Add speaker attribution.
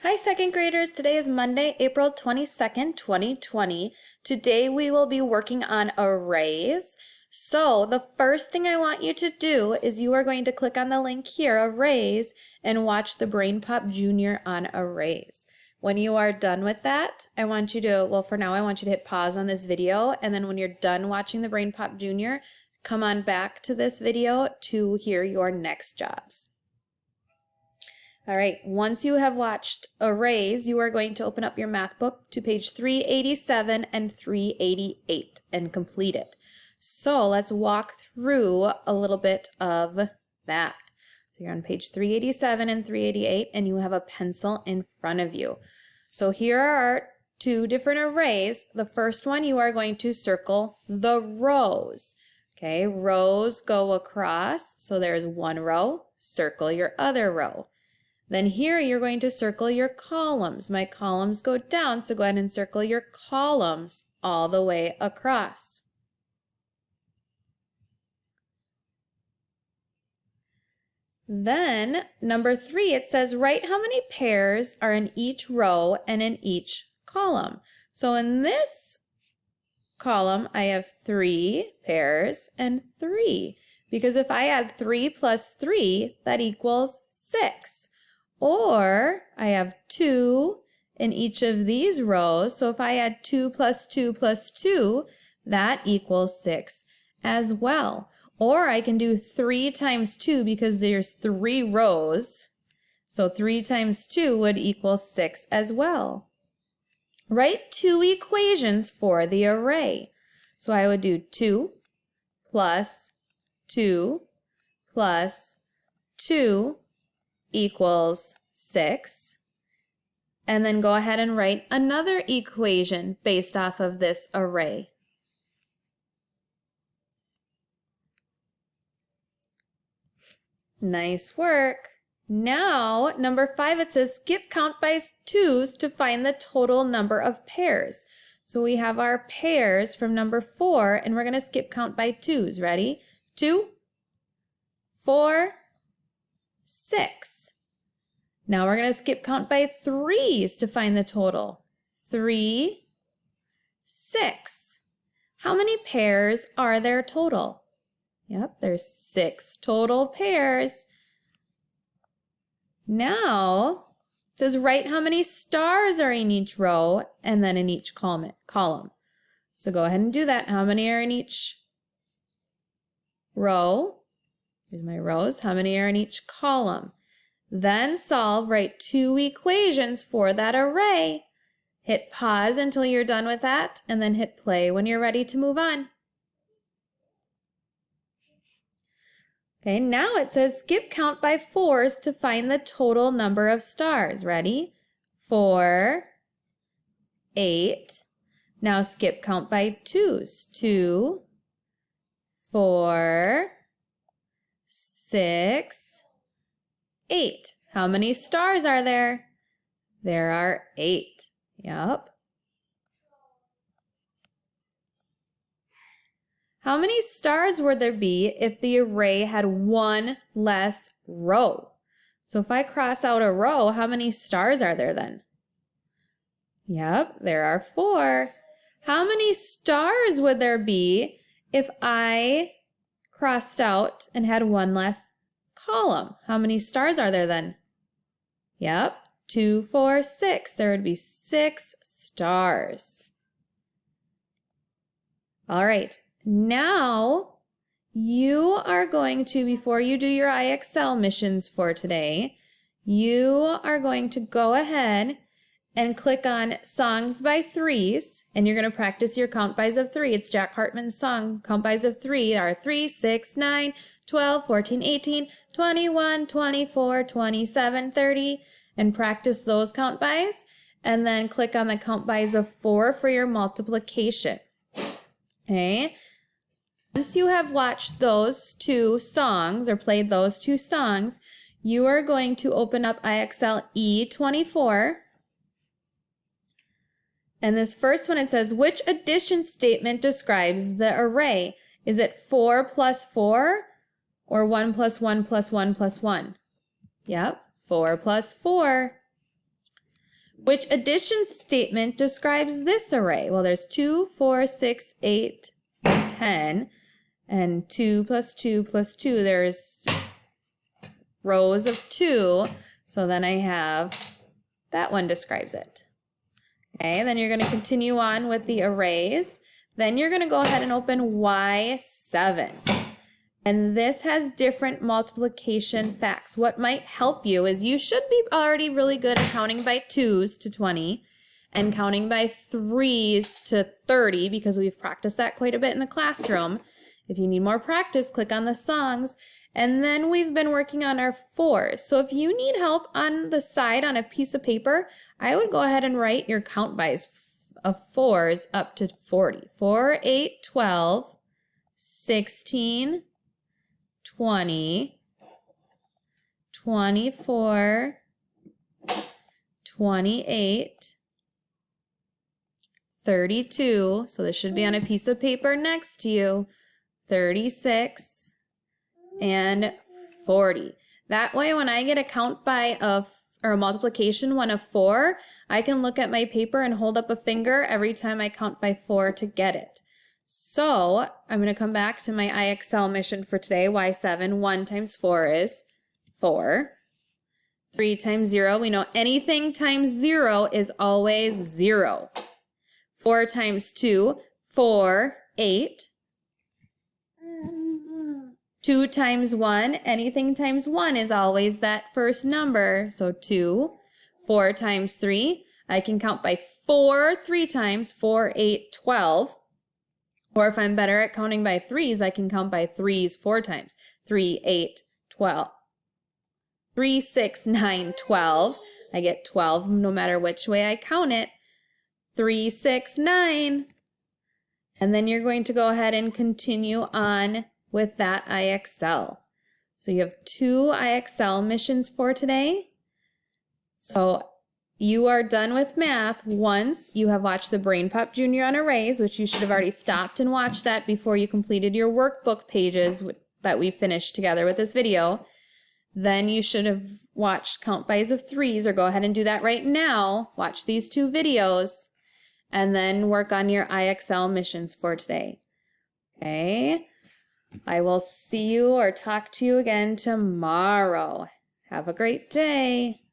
Speaker 1: Hi, second graders. Today is Monday, April 22nd, 2020. Today we will be working on arrays. So the first thing I want you to do is you are going to click on the link here, arrays, and watch the Brain Pop Junior on arrays. When you are done with that, I want you to, well, for now I want you to hit pause on this video, and then when you're done watching the Brain Pop Junior, come on back to this video to hear your next jobs. All right, once you have watched arrays, you are going to open up your math book to page 387 and 388 and complete it. So let's walk through a little bit of that. So you're on page 387 and 388 and you have a pencil in front of you. So here are two different arrays. The first one you are going to circle the rows. Okay, rows go across, so there's one row, circle your other row. Then here you're going to circle your columns. My columns go down, so go ahead and circle your columns all the way across. Then number 3, it says write how many pairs are in each row and in each column. So in this column, I have 3 pairs and 3, because if I add 3 plus 3, that equals 6. Or I have 2 in each of these rows. So if I add 2 plus 2 plus 2, that equals 6 as well. Or I can do 3 times 2 because there's 3 rows. So 3 times 2 would equal 6 as well. Write 2 equations for the array. So I would do 2 plus 2 plus 2 equals 6, and then go ahead and write another equation based off of this array. Nice work. Now, number 5, it says skip count by 2s to find the total number of pairs. So we have our pairs from number 4, and we're going to skip count by 2s. Ready? 2, 4, 6. Now we're going to skip count by 3s to find the total. 3, 6. How many pairs are there total? Yep, there's 6 total pairs. Now, it says write how many stars are in each row and then in each column. So go ahead and do that. How many are in each row? Here's my rows. How many are in each column? Then solve, write 2 equations for that array. Hit pause until you're done with that, and then hit play when you're ready to move on. Okay, now it says skip count by 4s to find the total number of stars. Ready? 4, 8. Now skip count by 2s. 2, 4, 6, 8. How many stars are there? There are 8. Yep. How many stars would there be if the array had 1 less row? So if I cross out a row, how many stars are there then? Yep, there are 4. How many stars would there be if I crossed out and had 1 less column? How many stars are there then? Yep, 2, 4, 6. There would be 6 stars. All right, now you are going to, before you do your IXL missions for today, you are going to go ahead and click on Songs by 3s, and you're going to practice your count bys of 3. It's Jack Hartman's song. Count bys of 3 are 3, 6, 9, 12, 14, 18, 21, 24, 27, 30, and practice those count bys. And then click on the count bys of 4 for your multiplication. Okay. Once you have watched those 2 songs or played those 2 songs, you are going to open up IXL E24. And this first one, it says, which addition statement describes the array? Is it 4 plus 4 or 1 plus 1 plus 1 plus 1? Yep, 4 plus 4. Which addition statement describes this array? Well, there's 2, 4, 6, 8, 10, and 2 plus 2 plus 2. There's rows of 2, so then I have that one describes it. Okay, then you're going to continue on with the arrays. Then you're going to go ahead and open Y7. And this has different multiplication facts. What might help you is you should be already really good at counting by 2s to 20 and counting by 3s to 30 because we've practiced that quite a bit in the classroom. If you need more practice, click on the songs. And then we've been working on our 4s. So if you need help on the side on a piece of paper, I would go ahead and write your count bys of 4s up to 40. 4, 8, 12, 16, 20, 24, 28, 32, so this should be on a piece of paper next to you, 36, and 40. That way when I get a count by or a multiplication one of 4, I can look at my paper and hold up a finger every time I count by 4 to get it. So I'm going to come back to my IXL mission for today, Y7. 1 times 4 is 4. 3 times 0, we know anything times 0 is always 0. 4 times 2, 4, 8. 2 times 1, anything times 1 is always that first number, so 2. 4 times 3, I can count by 4 3 times, 4, 8, 12. Or if I'm better at counting by 3s, I can count by 3s 4 times. 3, 8, 12. 3, 6, 9, 12. I get 12 no matter which way I count it. 3, 6, 9. And then you're going to go ahead and continue on with that IXL. So you have 2 IXL missions for today. So you are done with math once you have watched the Brain Pop Junior on arrays, which you should have already stopped and watched that before you completed your workbook pages that we finished together with this video. Then you should have watched count bys of 3s, or go ahead and do that right now. Watch these 2 videos and then work on your IXL missions for today. Okay, I will see you or talk to you again tomorrow. Have a great day.